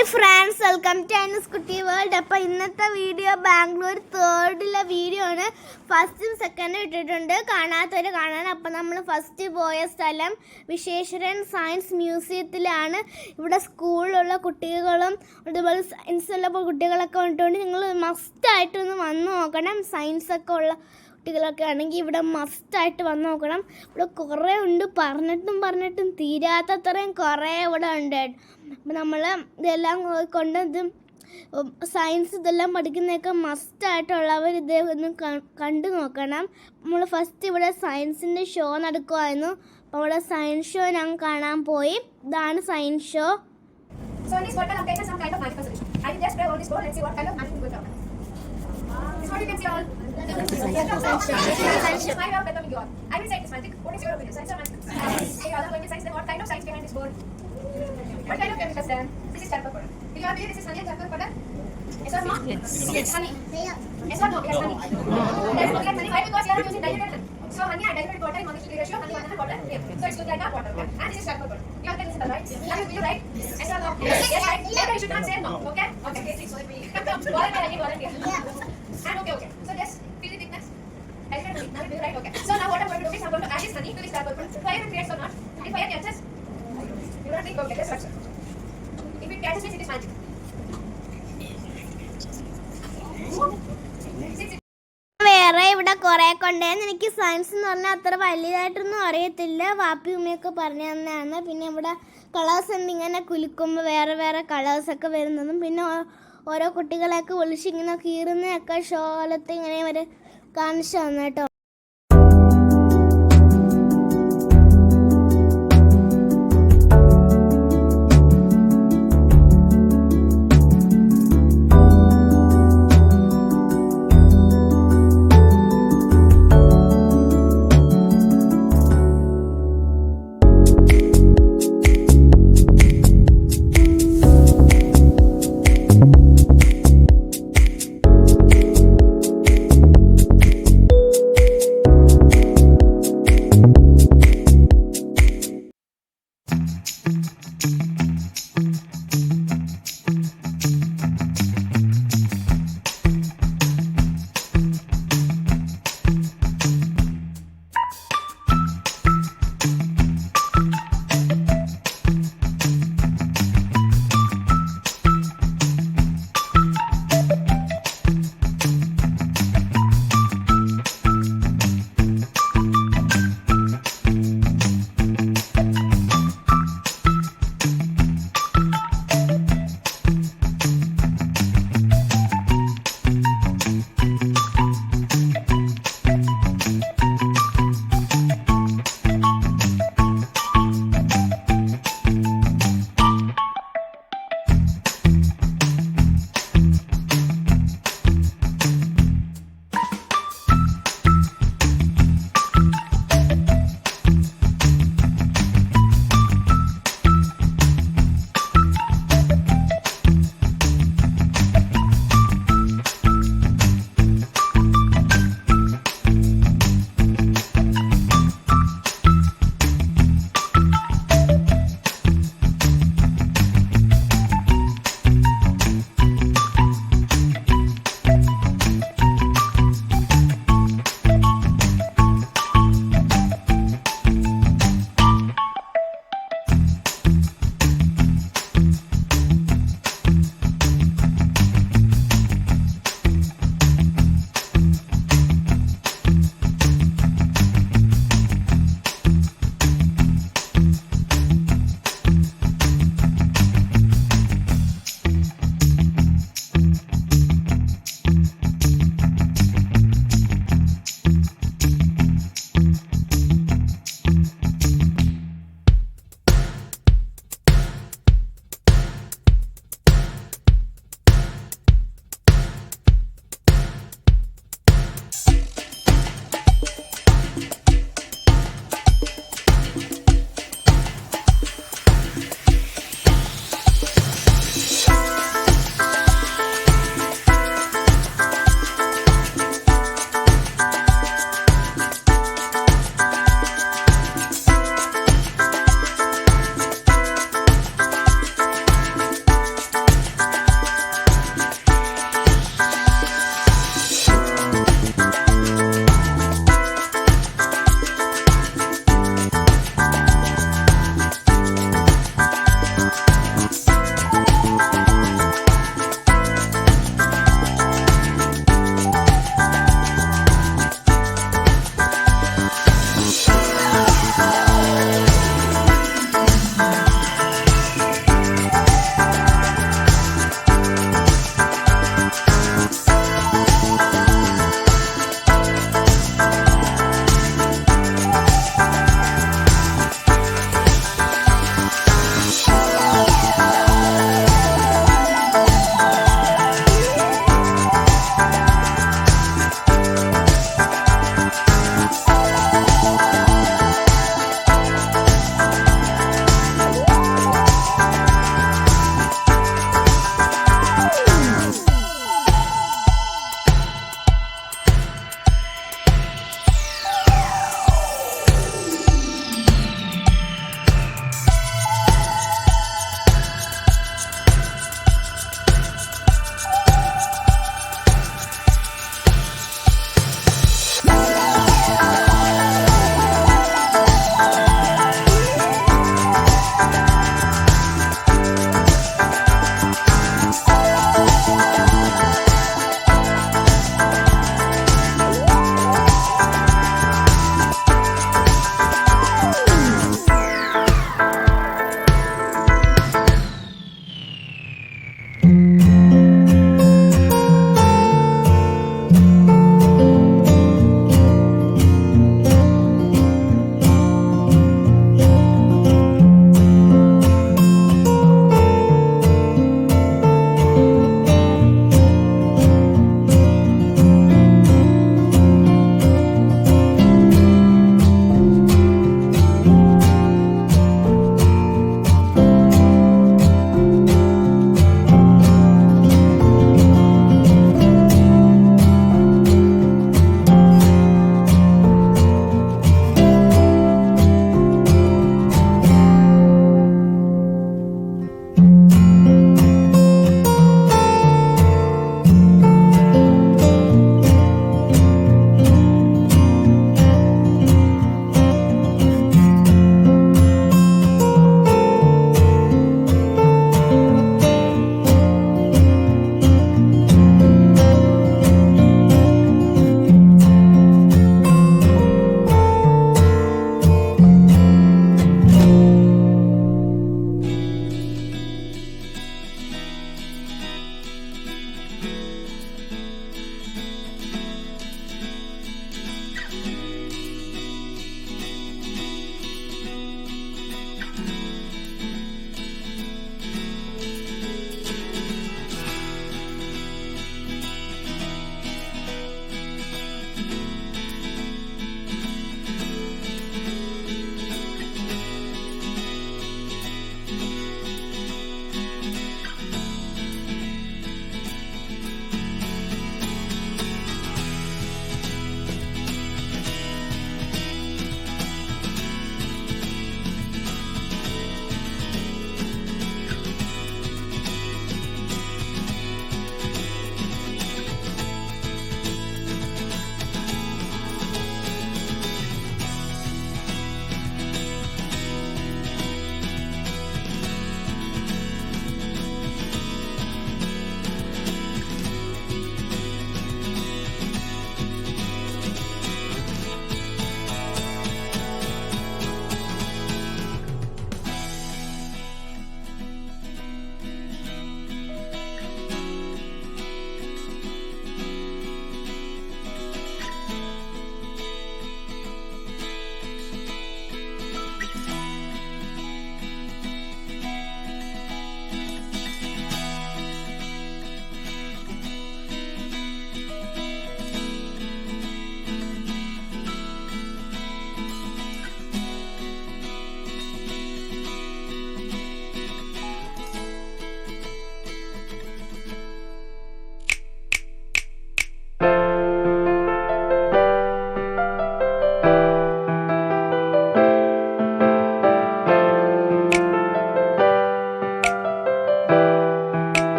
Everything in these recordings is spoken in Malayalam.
Hi friends, welcome to Anu's Kutty world. അപ്പോൾ ഇന്നത്തെ വീഡിയോ ബാംഗ്ലൂർ തേർഡിലെ വീഡിയോ ആണ്. ഫസ്റ്റും സെക്കൻഡും ഇട്ടിട്ടുണ്ട്, കാണാത്തവർ കാണാൻ. അപ്പോൾ നമ്മൾ ഫസ്റ്റ് പോയ സ്ഥലം വിശ്വേശ്വരൻ സയൻസ് മ്യൂസിയത്തിലാണ്. ഇവിടെ സ്കൂളിലുള്ള കുട്ടികളും അതുപോലെ സയൻസുള്ള കുട്ടികളൊക്കെ വന്നിട്ടുണ്ട്. നിങ്ങൾ മസ്റ്റായിട്ടൊന്ന് വന്ന് നോക്കണം. സയൻസൊക്കെ ഉള്ള കുട്ടികളൊക്കെ ആണെങ്കിൽ ഇവിടെ മസ്റ്റായിട്ട് വന്ന് നോക്കണം. ഇവിടെ കുറേ ഉണ്ട്, പറഞ്ഞിട്ടും തീരാത്തത്രയും കുറേ ഇവിടെ ഉണ്ട്. അപ്പം നമ്മൾ ഇതെല്ലാം കൊണ്ട് സയൻസ് ഇതെല്ലാം പഠിക്കുന്നതൊക്കെ മസ്റ്റായിട്ടുള്ളവർ ഇത് ഒന്ന് കണ്ടു നോക്കണം. നമ്മൾ ഫസ്റ്റ് ഇവിടെ സയൻസിൻ്റെ ഷോ നടക്കുമായിരുന്നു. അപ്പോൾ ഇവിടെ സയൻസ് ഷോ ഞാൻ കാണാൻ പോയി. ഇതാണ് science show. So in this bottle, I'm taking some kind of magical solution. I will just spray all this bowl and see what kind of magic will come. This is what you can see all. My way of welcoming you all. I will say this magic. What is your opinion? Science or magic? Okay, other going to science, then what kind of science behind this bowl? What kind of chemicals then? This is charcoal powder. Do you agree this is honey and charcoal powder? Yes or no? Yes. Honey. Yes or no? Yes, honey. Let's look like honey. Why? Because you are using diluted honey. So honey and diluted water in molecular ratio, honey 1 and water here. So it's look like a water. And this is charcoal powder. You all can listen, right? Will you right? Yes or no? Yes, right? Later you should not say no. Okay? Okay, please. So we volunteer. And okay. So just feel the thickness. Diluted honey. Now it will be right. Okay. So now what I'm going to do is I'm going to add this honey to this charcoal powder. Fire it creates or not? If fire catches, you don't think okay. That's right. If it catches means it is magic. വേറെ ഇവിടെ കുറേ കൊണ്ടുവന്ന്. എനിക്ക് സയൻസ് എന്ന് പറഞ്ഞാൽ അത്ര വലിയതായിട്ടൊന്നും അറിയത്തില്ല. വാപ്പി ഉമ്മയൊക്കെ പറഞ്ഞു തന്നെയാണ്. പിന്നെ ഇവിടെ കളേഴ്സ് ഉണ്ട്, ഇങ്ങനെ കുലുക്കുമ്പോൾ വേറെ വേറെ കളേഴ്സൊക്കെ വരുന്നതും പിന്നെ ഓരോ കുട്ടികളെയൊക്കെ വിളിച്ചിങ്ങനെ കീറുന്നതൊക്കെ ഷോലത്ത് ഇങ്ങനെ അവർ കാണിച്ചു തന്നു കേട്ടോ.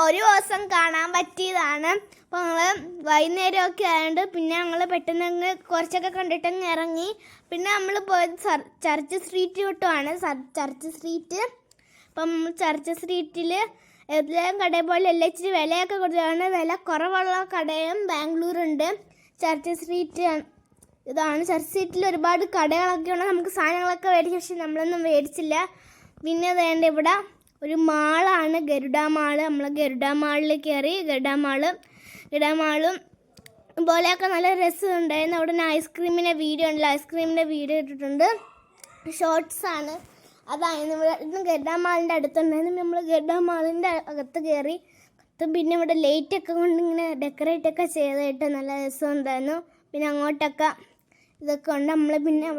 ഒരു ദിവസം കാണാൻ പറ്റിയതാണ്. അപ്പോൾ ഞങ്ങൾ വൈകുന്നേരമൊക്കെ ആയതുകൊണ്ട് പിന്നെ ഞങ്ങൾ പെട്ടെന്ന് കുറച്ചൊക്കെ കണ്ടിട്ടങ്ങ് ഇറങ്ങി. പിന്നെ നമ്മൾ പോയത് ചർച്ച് സ്ട്രീറ്റ് തൊട്ടുമാണ്. Church street. അപ്പം ചർച്ച് സ്ട്രീറ്റിൽ എല്ലാം കടയിൽ പോലെ എല്ലാം ഇച്ചിരി വിലയൊക്കെ കൊടുത്താണ്. വില കുറവുള്ള കടയും ബാംഗ്ലൂരുണ്ട്. ചർച്ച് സ്ട്രീറ്റ് ഇതാണ്. ചർച്ച് സ്ട്രീറ്റിൽ ഒരുപാട് കടകളൊക്കെ ഉണ്ട്. നമുക്ക് സാധനങ്ങളൊക്കെ മേടിച്ചു, പക്ഷെ നമ്മളൊന്നും മേടിച്ചില്ല. പിന്നെ വേണ്ട ഇവിടെ ഒരു മാളാണ്, ഗരുഡ മാള്. നമ്മൾ ഗരുഡ മാളിൽ കയറി. ഗരുഡ മാളും പോലെയൊക്കെ നല്ല രസമുണ്ടായിരുന്നു. അവിടെ നിന്ന് ഐസ്ക്രീമിൻ്റെ വീഡിയോ ഉണ്ടല്ലോ, ഐസ്ക്രീമിൻ്റെ വീഡിയോ ഇട്ടിട്ടുണ്ട്. ഷോർട്സാണ്. അതായിരുന്നു ഇവിടെ ഗരുഡ മാളിൻ്റെ അടുത്തുണ്ടായിരുന്നു. നമ്മൾ ഗരുഡ മാളിൻ്റെ അകത്ത് കയറി. പിന്നെ ഇവിടെ ലൈറ്റൊക്കെ കൊണ്ട് ഇങ്ങനെ ഡെക്കറേറ്റൊക്കെ ചെയ്തിട്ട് നല്ല രസമുണ്ടായിരുന്നു. പിന്നെ അങ്ങോട്ടൊക്കെ ഇതൊക്കെ ഉണ്ട്. നമ്മൾ പിന്നെ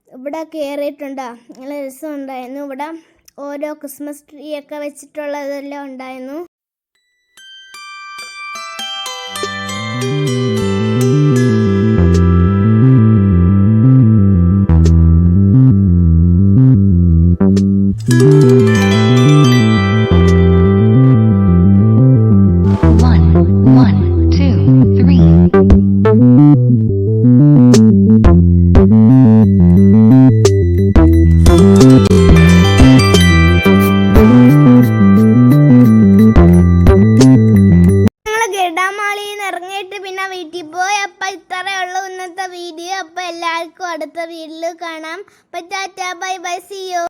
ഇവിടെ കയറിയിട്ടുണ്ടോ, നല്ല രസമുണ്ടായിരുന്നു. ഇവിടെ ഓരോ ക്രിസ്മസ് ട്രീ ഒക്കെ വെച്ചിട്ടുള്ളതെല്ലാം ഉണ്ടായിരുന്നു. ഇറങ്ങിയിട്ട് പിന്നെ വീട്ടിൽ പോയി. അപ്പം ഇത്രയേ ഉള്ളൂ ഇന്നത്തെ വീഡിയോ. അപ്പം എല്ലാവർക്കും അടുത്ത വീഡിയോയിൽ കാണാം. അപ്പം tata, bye bye, see U.